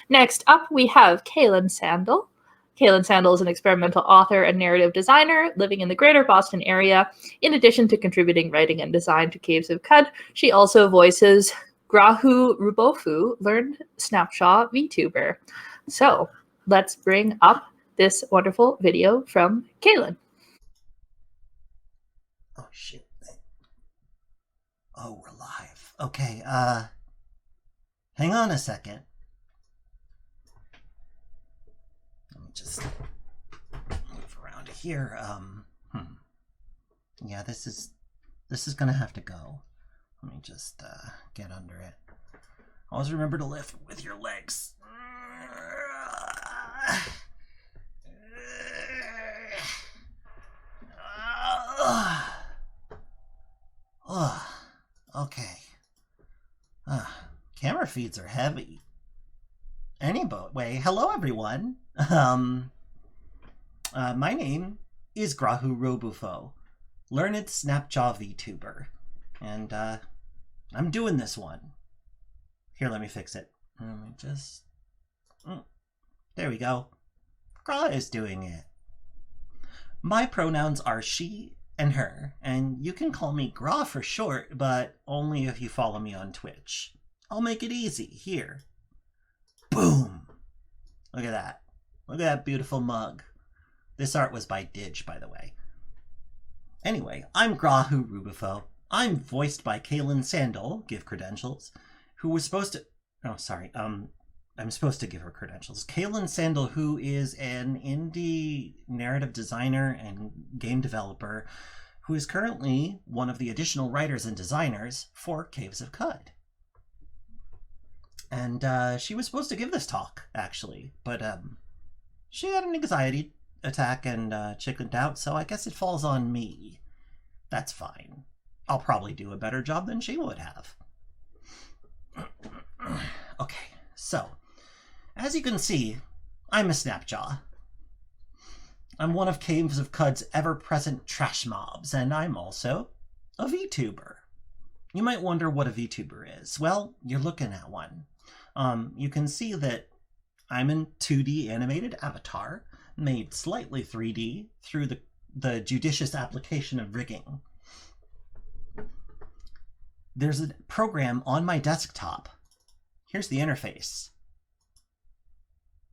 Next up, we have Caelyn Sandel. Caelyn Sandel is an experimental author and narrative designer living in the greater Boston area. In addition to contributing writing and design to Caves of Qud, she also voices Grahu-Rubufo, learned Snapjaw VTuber. So let's bring up this wonderful video from Caelyn. Oh shit. Oh, we're live. Okay, hang on a second. Let me just move around here. Yeah, this is gonna have to go. Let me just get under it. Always remember to lift with your legs. Okay. Camera feeds are heavy. Anyway, hello everyone. My name is Grahu-Rubufo, learned Snapjaw VTuber, and I'm doing this one. Here, let me fix it. Let me just... There we go. Gra is doing it. My pronouns are she and her, and you can call me Gra for short, but only if you follow me on Twitch. I'll make it easy. Here. Boom! Look at that. Look at that beautiful mug. This art was by Didge, by the way. Anyway, I'm Grahu-Rubufo. I'm voiced by Caelyn Sandel, give credentials, who was supposed to... Oh, sorry. I'm supposed to give her credentials. Caelyn Sandel, who is an indie narrative designer and game developer, who is currently one of the additional writers and designers for Caves of Qud. And she was supposed to give this talk, actually, but she had an anxiety attack and chickened out, so I guess it falls on me. That's fine. I'll probably do a better job than she would have. Okay, so, as you can see, I'm a Snapjaw. I'm one of Caves of Qud's ever-present trash mobs, and I'm also a VTuber. You might wonder what a VTuber is. Well, you're looking at one. You can see that I'm a 2D animated avatar, made slightly 3D through the judicious application of rigging. There's a program on my desktop. Here's the interface.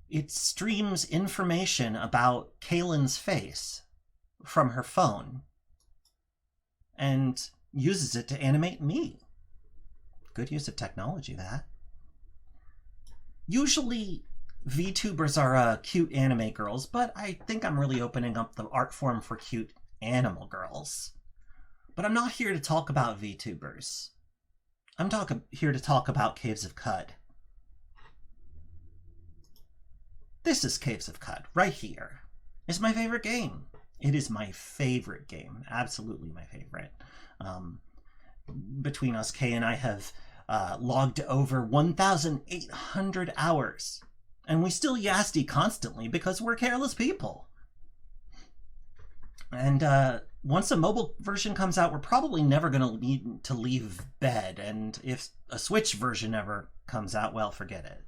It streams information about Caelyn's face from her phone and uses it to animate me. Good use of technology, that. Usually, VTubers are cute anime girls, but I think I'm really opening up the art form for cute animal girls. But I'm not here to talk about VTubers. I'm here to talk about Caves of Qud. This is Caves of Qud, right here. It's my favorite game. It is my favorite game. Absolutely my favorite. Between us, Kay and I have logged over 1,800 hours. And we still yasty constantly because we're careless people. And once a mobile version comes out, we're probably never going to need to leave bed. And if a Switch version ever comes out, well, forget it.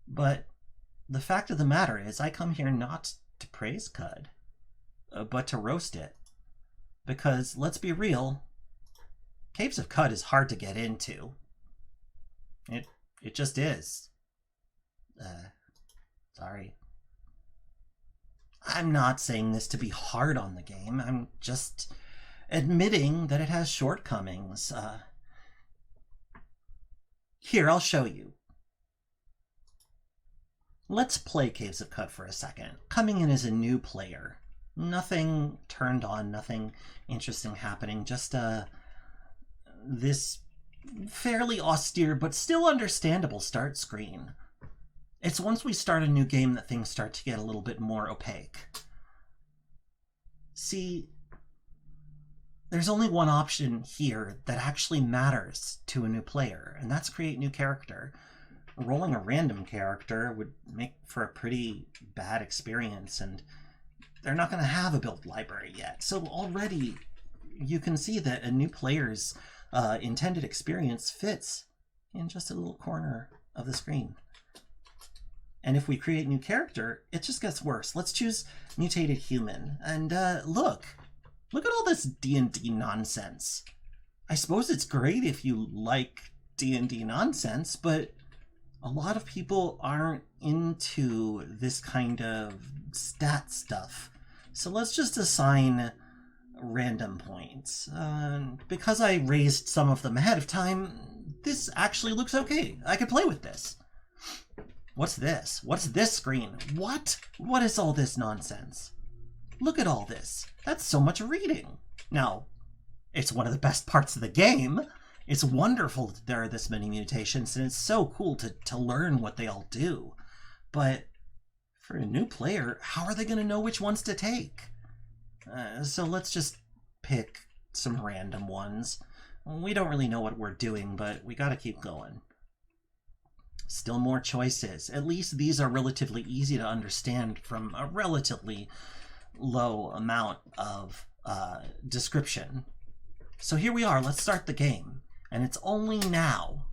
But the fact of the matter is, I come here not to praise Qud, but to roast it. Because, let's be real, Caves of Qud is hard to get into. It just is. Sorry. I'm not saying this to be hard on the game. I'm just admitting that it has shortcomings. Here, I'll show you. Let's play Caves of Qud for a second. Coming in as a new player. Nothing turned on, nothing interesting happening. Just this fairly austere but still understandable start screen. It's once we start a new game that things start to get a little bit more opaque. See, there's only one option here that actually matters to a new player, and that's create new character. Rolling a random character would make for a pretty bad experience, and they're not going to have a build library yet. So already you can see that a new player's intended experience fits in just a little corner of the screen. And if we create a new character, it just gets worse. Let's choose mutated human. And look at all this D&D nonsense. I suppose it's great if you like D&D nonsense, but a lot of people aren't into this kind of stat stuff. So let's just assign random points. Because I raised some of them ahead of time, this actually looks okay. I can play with this. What's this? What's this screen? What? What is all this nonsense? Look at all this. That's so much reading. Now, it's one of the best parts of the game. It's wonderful that there are this many mutations, and it's so cool to learn what they all do. But for a new player, how are they going to know which ones to take? So let's just pick some random ones. We don't really know what we're doing, but we got to keep going. Still more choices. At least these are relatively easy to understand from a relatively low amount of description. So here we are. Let's start the game. And it's only now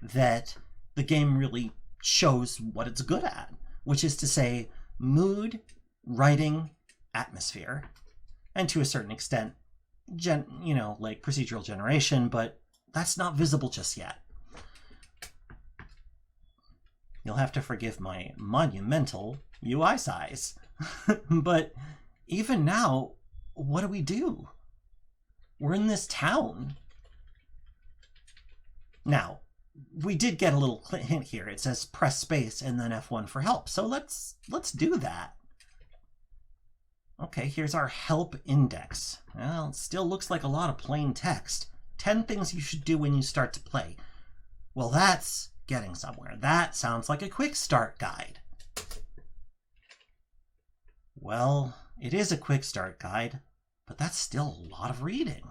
that the game really shows what it's good at, which is to say mood, writing, atmosphere, and to a certain extent, like procedural generation, but that's not visible just yet. You'll have to forgive my monumental UI size. But even now, what do? We're in this town. Now, we did get a little hint here. It says press space and then F1 for help. So let's do that. Okay, here's our help index. Well, it still looks like a lot of plain text. 10 things you should do when you start to play. Well, that's getting somewhere. That sounds like a quick start guide. Well, it is a quick start guide, but that's still a lot of reading.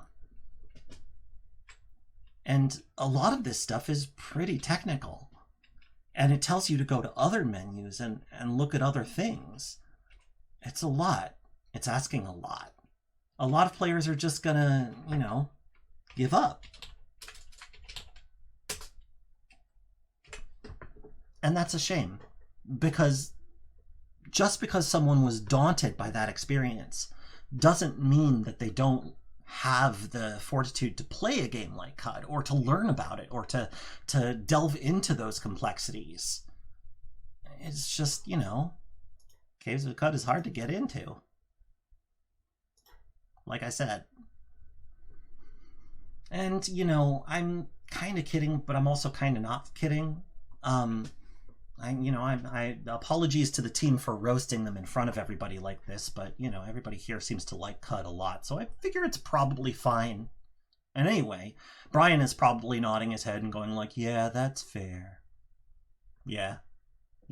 And a lot of this stuff is pretty technical. And it tells you to go to other menus and look at other things. It's a lot. It's asking a lot. A lot of players are just gonna, give up. And that's a shame, because just because someone was daunted by that experience doesn't mean that they don't have the fortitude to play a game like Qud, or to learn about it, or to delve into those complexities. It's just, Caves of Qud is hard to get into. Like I said. And, I'm kind of kidding, but I'm also kind of not kidding. I apologies to the team for roasting them in front of everybody like this, but, everybody here seems to like Qud a lot, so I figure it's probably fine. And anyway, Brian is probably nodding his head and going like, yeah, that's fair. Yeah,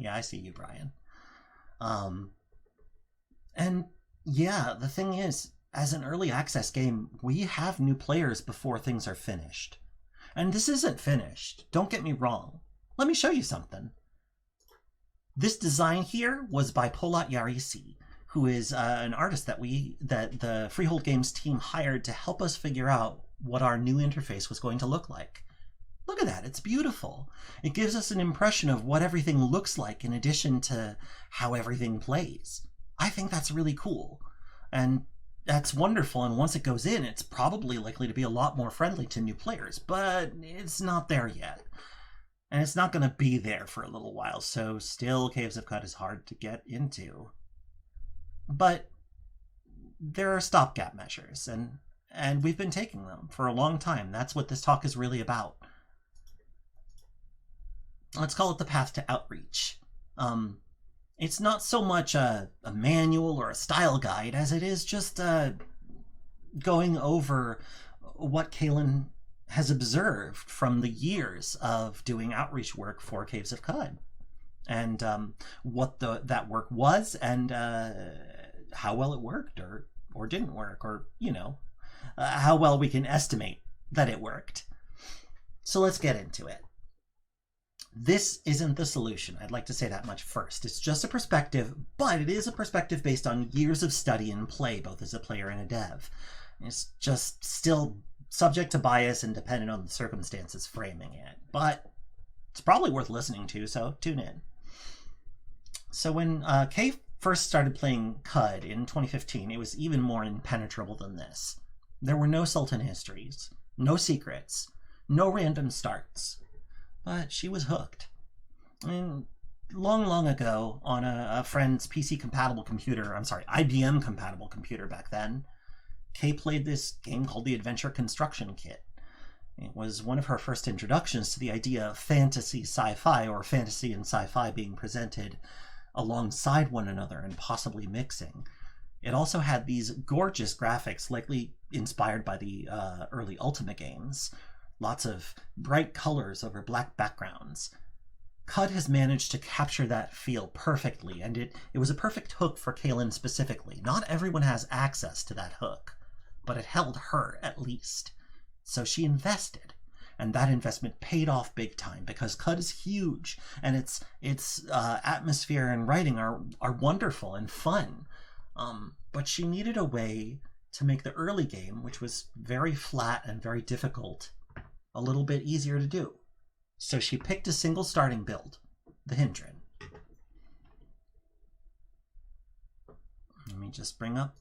I see you, Brian. And yeah, the thing is, as an early access game, we have new players before things are finished. And this isn't finished, don't get me wrong. Let me show you something. This design here was by Polat Yarisi, who is an artist that the Freehold Games team hired to help us figure out what our new interface was going to look like. Look at that, it's beautiful. It gives us an impression of what everything looks like in addition to how everything plays. I think that's really cool. And that's wonderful, and once it goes in, it's probably likely to be a lot more friendly to new players, but it's not there yet. And it's not going to be there for a little while, so still Caves of Qud is hard to get into. But there are stopgap measures, and we've been taking them for a long time. That's what this talk is really about. Let's call it the path to outreach. It's not so much a manual or a style guide as it is just going over what Caelyn has observed from the years of doing outreach work for Caves of Qud, and what that work was, and how well it worked or didn't work, or how well we can estimate that it worked. So let's get into it. This isn't the solution. I'd like to say that much first. It's just a perspective, but it is a perspective based on years of study and play, both as a player and a dev. It's just still subject to bias and dependent on the circumstances framing it. But It's probably worth listening to, so tune in. So when Kay first started playing Qud in 2015, it was even more impenetrable than this. There were no Sultan histories, no secrets, no random starts. But she was hooked. And long ago, on a friend's PC-compatible computer, IBM-compatible computer back then, Kay played this game called the Adventure Construction Kit. It was one of her first introductions to the idea of fantasy sci-fi, or fantasy and sci-fi being presented alongside one another and possibly mixing. It also had these gorgeous graphics, likely inspired by the early Ultima games. Lots of bright colors over black backgrounds. Qud has managed to capture that feel perfectly, and it was a perfect hook for Caelyn specifically. Not everyone has access to that hook, but it held her at least. So she invested, and that investment paid off big time, because Qud is huge, and its atmosphere and writing are wonderful and fun. But she needed a way to make the early game, which was very flat and very difficult, a little bit easier to do. So she picked a single starting build, the hindrance. Let me just bring up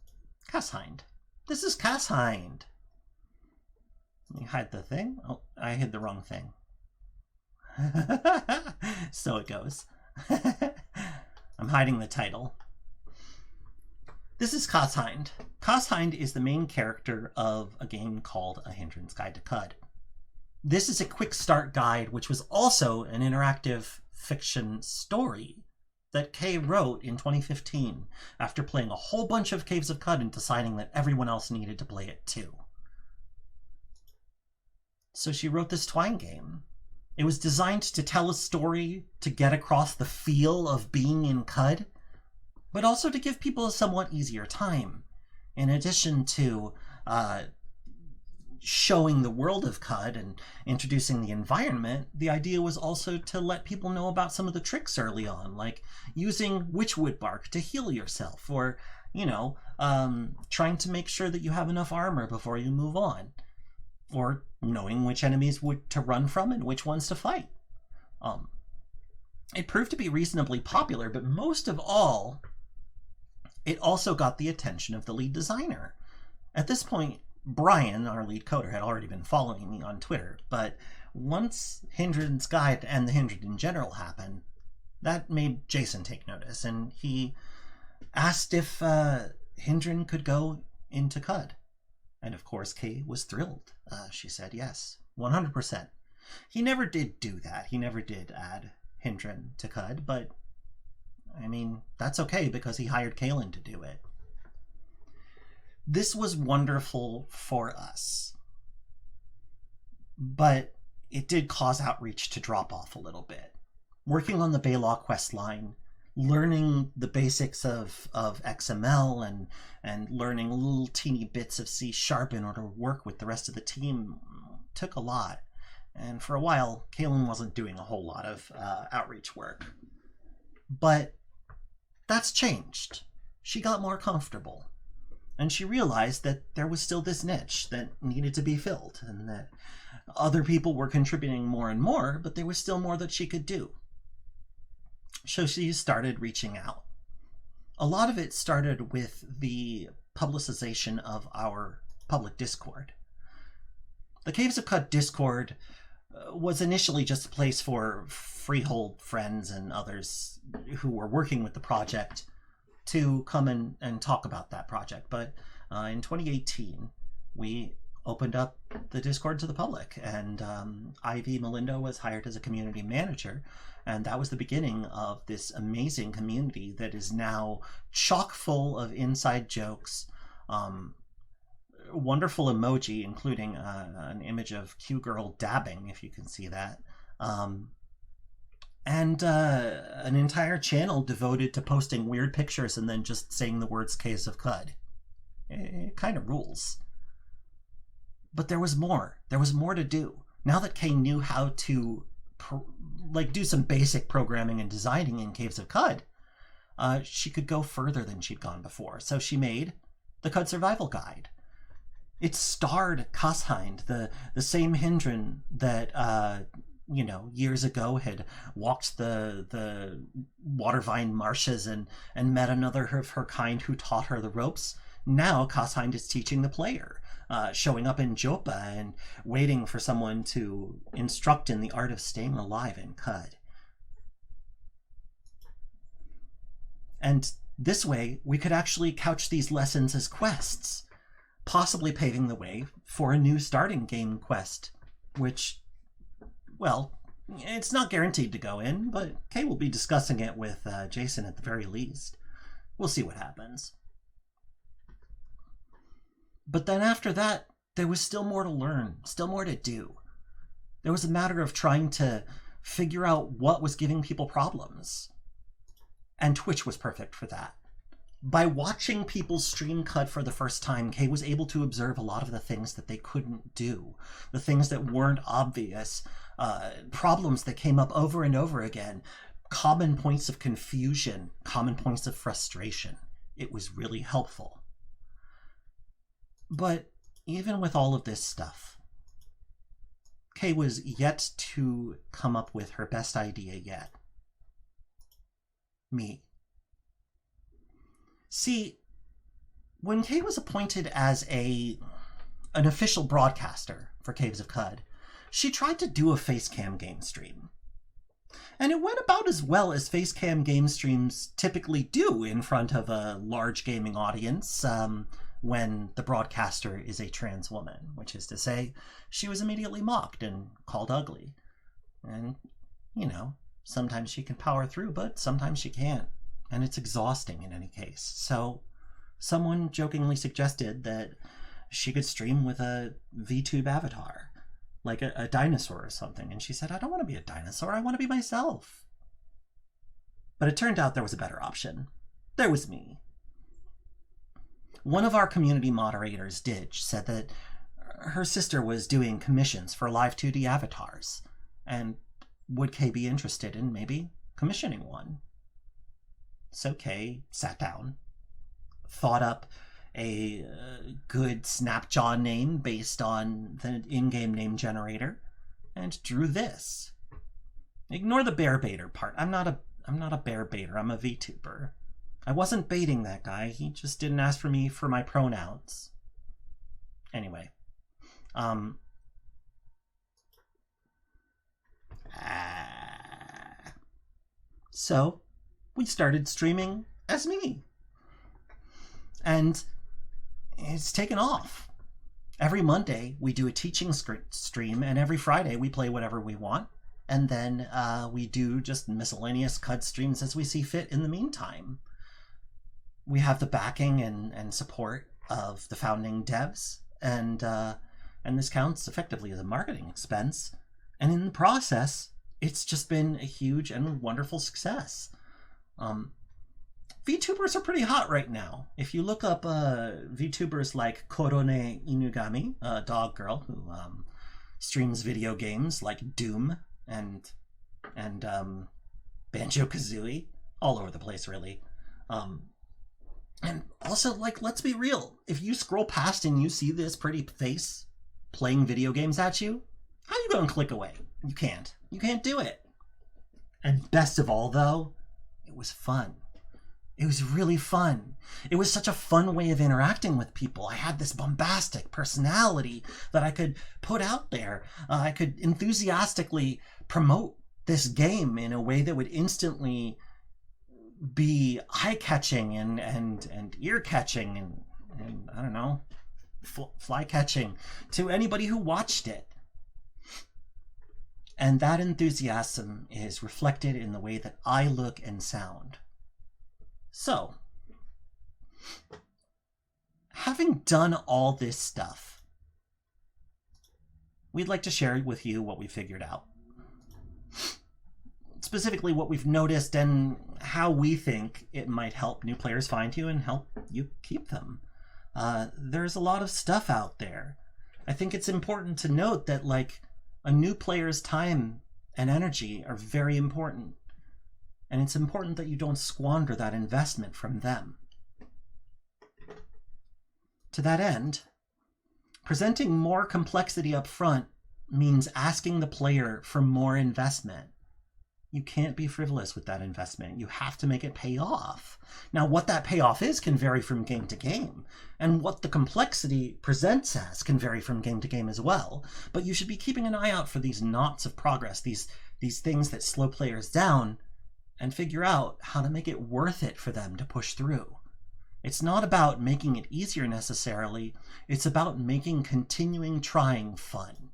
Caelyn. This is Caelyn. Let me hide the thing. Oh, I hid the wrong thing. So it goes. I'm hiding the title. This is Caelyn. Caelyn is the main character of a game called A Hindrance Guide to Qud. This is a quick start guide, which was also an interactive fiction story that Kay wrote in 2015 after playing a whole bunch of Caves of Qud and deciding that everyone else needed to play it too. So she wrote this Twine game. It was designed to tell a story, to get across the feel of being in Qud, but also to give people a somewhat easier time. In addition to showing the world of Qud and introducing the environment, the idea was also to let people know about some of the tricks early on, like using witchwood bark to heal yourself, or, trying to make sure that you have enough armor before you move on, or knowing which enemies to run from and which ones to fight. It proved to be reasonably popular, but most of all, it also got the attention of the lead designer. At this point, Brian, our lead coder, had already been following me on Twitter, but once Hindrance Guide and the Hindrance in general happened, that made Jason take notice, and he asked if Hindrance could go into Qud. And of course, Kay was thrilled. She said yes, 100%. He never did do that. He never did add Hindrance to Qud, but I mean, that's okay because he hired Caelyn to do it. This was wonderful for us, but it did cause outreach to drop off a little bit. Working on the Baylaw quest line, learning the basics of XML and learning little teeny bits of C# in order to work with the rest of the team took a lot. And for a while, Caelyn wasn't doing a whole lot of outreach work. But that's changed. She got more comfortable. And she realized that there was still this niche that needed to be filled, and that other people were contributing more and more, but there was still more that she could do. So she started reaching out. A lot of it started with the publicization of our public Discord. The Caves of Qud Discord was initially just a place for freehold friends and others who were working with the project to come and talk about that project. But in 2018, we opened up the Discord to the public, and Ivy Malindo was hired as a community manager, and that was the beginning of this amazing community that is now chock full of inside jokes, wonderful emoji, including an image of Q-Girl dabbing, if you can see that, and an entire channel devoted to posting weird pictures and then just saying the words Caves of Qud. It kind of rules. But there was more. There was more to do. Now that Kay knew how to do some basic programming and designing in Caves of Qud, she could go further than she'd gone before. So she made the Qud Survival Guide. It starred Caelyn, the same hindrance that you know, years ago had walked the watervine marshes and met another of her kind who taught her the ropes. Now Caelyn is teaching the player, showing up in Jopa and waiting for someone to instruct in the art of staying alive in Qud. And this way, we could actually couch these lessons as quests, possibly paving the way for a new starting game quest, which, well, it's not guaranteed to go in, but Kay will be discussing it with Jason at the very least. We'll see what happens. But then after that, there was still more to learn, still more to do. There was a matter of trying to figure out what was giving people problems. And Twitch was perfect for that. By watching people stream Qud for the first time, Kay was able to observe a lot of the things that they couldn't do, the things that weren't obvious, problems that came up over and over again, common points of confusion, common points of frustration. It was really helpful. But even with all of this stuff, Kay was yet to come up with her best idea yet. Me. See, when Kay was appointed as an official broadcaster for Caves of Qud, she tried to do a facecam game stream. And it went about as well as facecam game streams typically do in front of a large gaming audience when the broadcaster is a trans woman, which is to say, she was immediately mocked and called ugly. And, you know, sometimes she can power through, but sometimes she can't. And it's exhausting in any case. So someone jokingly suggested that she could stream with a VTube avatar, like a dinosaur or something. And she said, I don't want to be a dinosaur, I want to be myself. But it turned out there was a better option. There was me. One of our community moderators, Didge, said that her sister was doing commissions for live 2D avatars. And would Kay be interested in maybe commissioning one? So Kay sat down, thought up a good Snapjaw name based on the in-game name generator, and drew this. Ignore the bear baiter part. I'm not a bear baiter. I'm a VTuber. I wasn't baiting that guy. He just didn't ask for me for my pronouns. Anyway, so we started streaming as me. And it's taken off. Every Monday we do a teaching stream, and every Friday we play whatever we want. And then we do just miscellaneous Qud streams as we see fit in the meantime. We have the backing and support of the founding devs, and this counts effectively as a marketing expense. And in the process, it's just been a huge and wonderful success. VTubers are pretty hot right now. If you look up VTubers like Korone Inugami, a dog girl who streams video games like Doom and Banjo-Kazooie, all over the place really. And also, like, let's be real. If you scroll past and you see this pretty face playing video games at you, how are you going to click away? You can't. You can't do it. And best of all, though, it was fun. It was really fun. It was such a fun way of interacting with people. I had this bombastic personality that I could put out there. I could enthusiastically promote this game in a way that would instantly be eye-catching and ear-catching and I don't know, fly-catching to anybody who watched it. And that enthusiasm is reflected in the way that I look and sound. So, having done all this stuff, we'd like to share with you what we figured out. Specifically what we've noticed and how we think it might help new players find you and help you keep them. There's a lot of stuff out there. I think it's important to note that, like, a new player's time and energy are very important. And it's important that you don't squander that investment from them. To that end, presenting more complexity up front means asking the player for more investment. You can't be frivolous with that investment. You have to make it pay off. Now, what that payoff is can vary from game to game, and what the complexity presents as can vary from game to game as well. But you should be keeping an eye out for these knots of progress, these things that slow players down, and figure out how to make it worth it for them to push through. It's not about making it easier necessarily, it's about making continuing trying fun.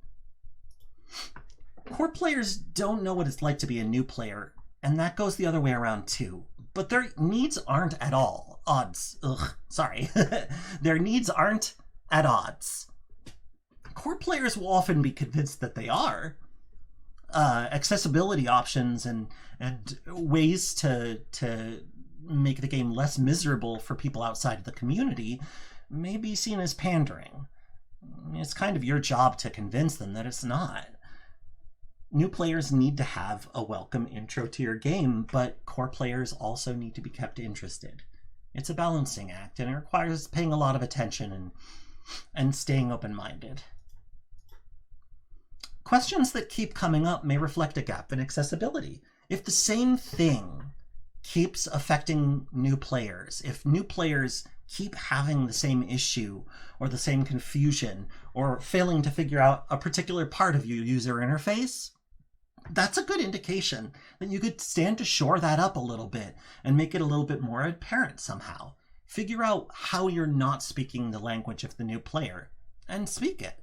Core players don't know what it's like to be a new player, and that goes the other way around too. But their needs aren't at all odds. Their needs aren't at odds. Core players will often be convinced that they are. Accessibility options and ways to make the game less miserable for people outside of the community may be seen as pandering. It's kind of your job to convince them that it's not. New players need to have a welcome intro to your game, but core players also need to be kept interested. It's a balancing act, and it requires paying a lot of attention and staying open-minded. Questions that keep coming up may reflect a gap in accessibility. If the same thing keeps affecting new players, if new players keep having the same issue or the same confusion or failing to figure out a particular part of your user interface, that's a good indication that you could stand to shore that up a little bit and make it a little bit more apparent somehow. Figure out how you're not speaking the language of the new player and speak it.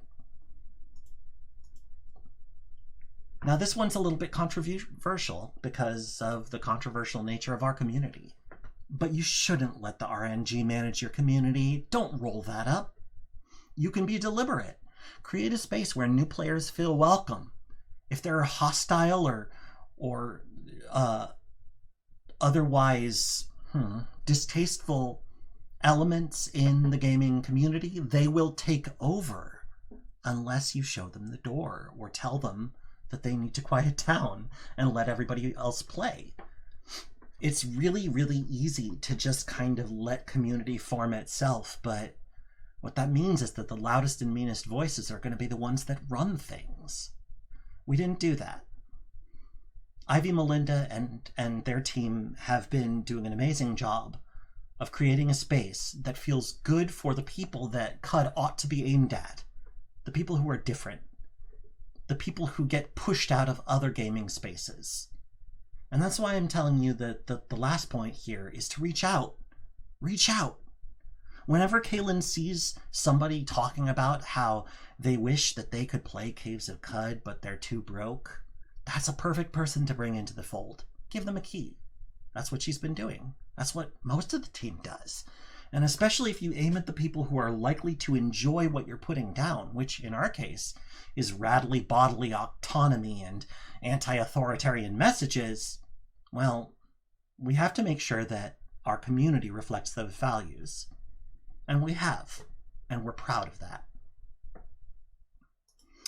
Now, this one's a little bit controversial because of the controversial nature of our community. But you shouldn't let the RNG manage your community. Don't roll that up. You can be deliberate. Create a space where new players feel welcome. If there are hostile or otherwise distasteful elements in the gaming community, they will take over unless you show them the door or tell them that they need to quiet down and let everybody else play. It's really, really easy to just kind of let community form itself, but what that means is that the loudest and meanest voices are going to be the ones that run things. We didn't do that. Ivy, Melinda, and their team have been doing an amazing job of creating a space that feels good for the people that Qud ought to be aimed at. The people who are different. The people who get pushed out of other gaming spaces. And that's why I'm telling you that the last point here is to reach out. Reach out. Whenever Caelyn sees somebody talking about how they wish that they could play Caves of Qud, but they're too broke, that's a perfect person to bring into the fold. Give them a key. That's what she's been doing. That's what most of the team does. And especially if you aim at the people who are likely to enjoy what you're putting down, which in our case is radically bodily autonomy and anti-authoritarian messages, well, we have to make sure that our community reflects those values. And we have, and we're proud of that.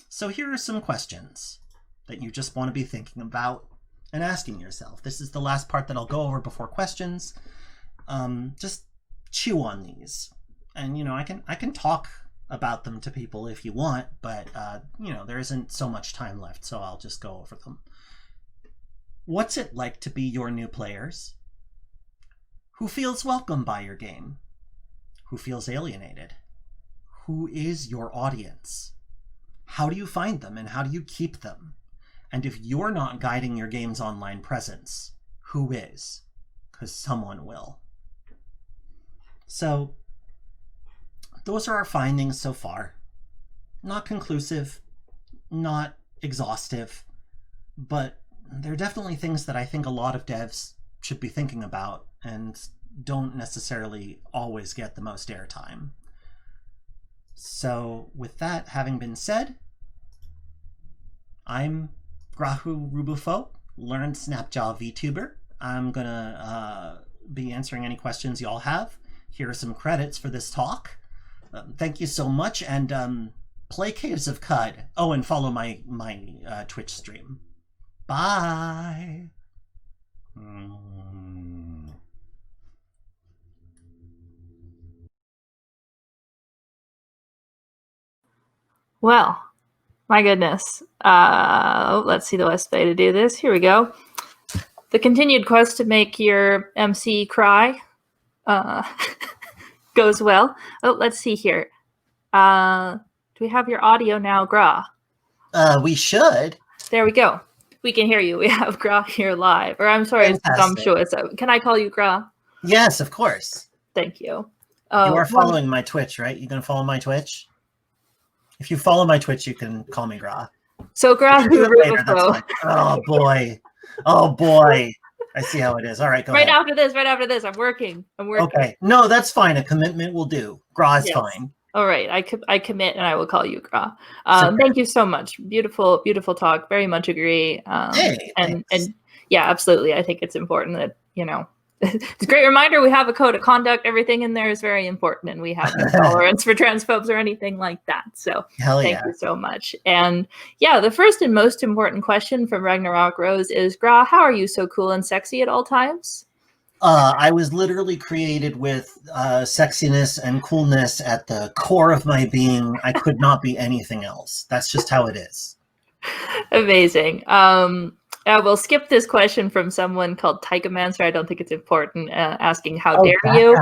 So here are some questions that you just want to be thinking about and asking yourself. This is the last part that I'll go over before questions. Just chew on these. And, I can talk about them to people if you want, but, there isn't so much time left, so I'll just go over them. What's it like to be your new players? Who feels welcome by your game? Who feels alienated? Who is your audience? How do you find them and how do you keep them? And if you're not guiding your game's online presence, who is? Because someone will. So, those are our findings so far. Not conclusive, not exhaustive, but they're definitely things that I think a lot of devs should be thinking about and don't necessarily always get the most airtime. So with that having been said, I'm Grahu-Rubufo, learned Snapjaw VTuber. I'm gonna be answering any questions y'all have. Here are some credits for this talk. Thank you so much, and play Caves of Qud. Oh, and follow my Twitch stream. Bye! Well, My goodness. Let's see the best way to do this. Here we go. The continued quest to make your MC cry goes well. Oh, let's see here. Do we have your audio now, Gra? We should. There we go. We can hear you. We have Gra here live. Or I'm sorry, it's presumptuous. Can I call you Gra? Yes, of course. Thank you. You are following my Twitch, right? You gonna follow my Twitch? If you follow my Twitch, you can call me Gra. So Grahu-Rubufo. Oh boy. Oh boy. I see how it is. All right, go ahead. Right after this. I'm working. Okay. No, that's fine. A commitment will do. Gra is fine. All right. I commit and I will call you Gra. Thank you so much. Beautiful, beautiful talk. Very much agree. And yeah, absolutely. I think it's important that, it's a great reminder. We have a code of conduct. Everything in there is very important, and we have no tolerance for transphobes or anything like that. So thank you so much. And yeah, the first and most important question from Ragnarok Rose is, Gra, how are you so cool and sexy at all times? I was literally created with sexiness and coolness at the core of my being. I could not be anything else. That's just how it is. Amazing. We'll skip this question from someone called Tychomancer. I don't think it's important. Asking, how dare you?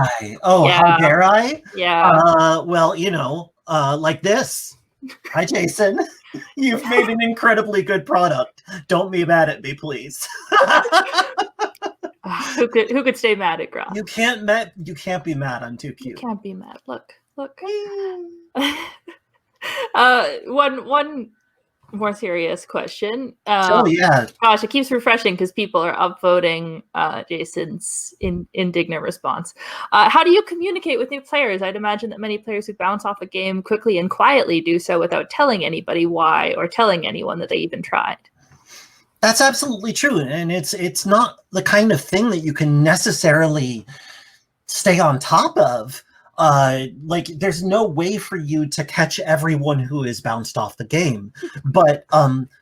How dare I? Yeah. Well, like this. Hi, Jason. You've made an incredibly good product. Don't be mad at me, please. Who could stay mad at Gra? You can't be mad. I'm too cute. You can't be mad. Look. One more serious question. Gosh, it keeps refreshing because people are upvoting Jason's indignant response. How do you communicate with new players? I'd imagine that many players who bounce off a game quickly and quietly do so without telling anybody why or telling anyone that they even tried. That's absolutely true, and it's not the kind of thing that you can necessarily stay on top of. There's no way for you to catch everyone who is bounced off the game, but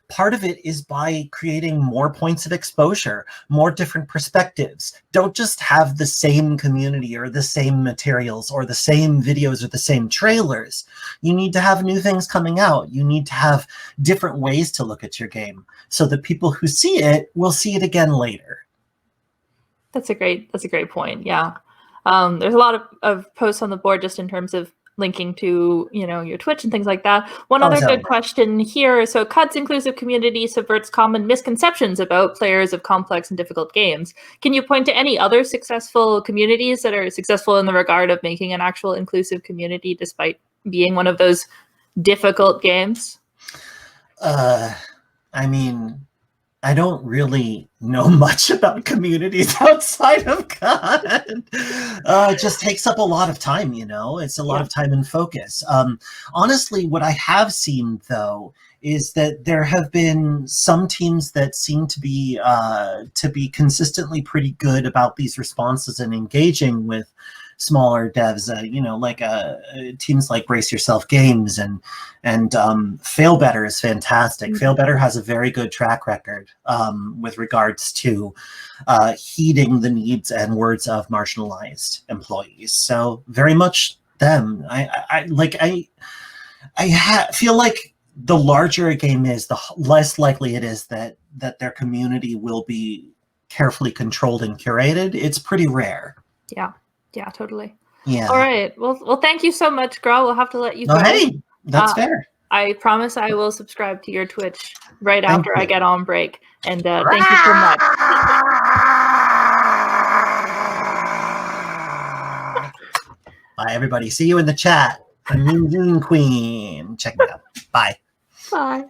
part of it is by creating more points of exposure, more different perspectives. Don't just have the same community or the same materials or the same videos or the same trailers. You need to have new things coming out. You need to have different ways to look at your game so that people who see it will see it again later. That's a great point. Yeah. There's a lot of posts on the board just in terms of linking to, your Twitch and things like that. One other good question here. So Qud's inclusive community subverts common misconceptions about players of complex and difficult games. Can you point to any other successful communities that are successful in the regard of making an actual inclusive community despite being one of those difficult games? I don't really know much about communities outside of Qud. It just takes up a lot of time, It's a lot of time and focus. Honestly, what I have seen, though, is that there have been some teams that seem to be consistently pretty good about these responses and engaging with smaller devs, teams like Brace Yourself Games and Fail Better is fantastic. Mm-hmm. Fail Better has a very good track record with regards to heeding the needs and words of marginalized employees. So very much them. I feel like the larger a game is, the less likely it is that their community will be carefully controlled and curated. It's pretty rare. Yeah, totally. Yeah. All right. Well, thank you so much, Gra. We'll have to let you go. Hey, that's fair. I promise I will subscribe to your Twitch right after I get on break. And thank you so much. Bye, everybody. See you in the chat. I'm Queen. Check me out. Bye. Bye.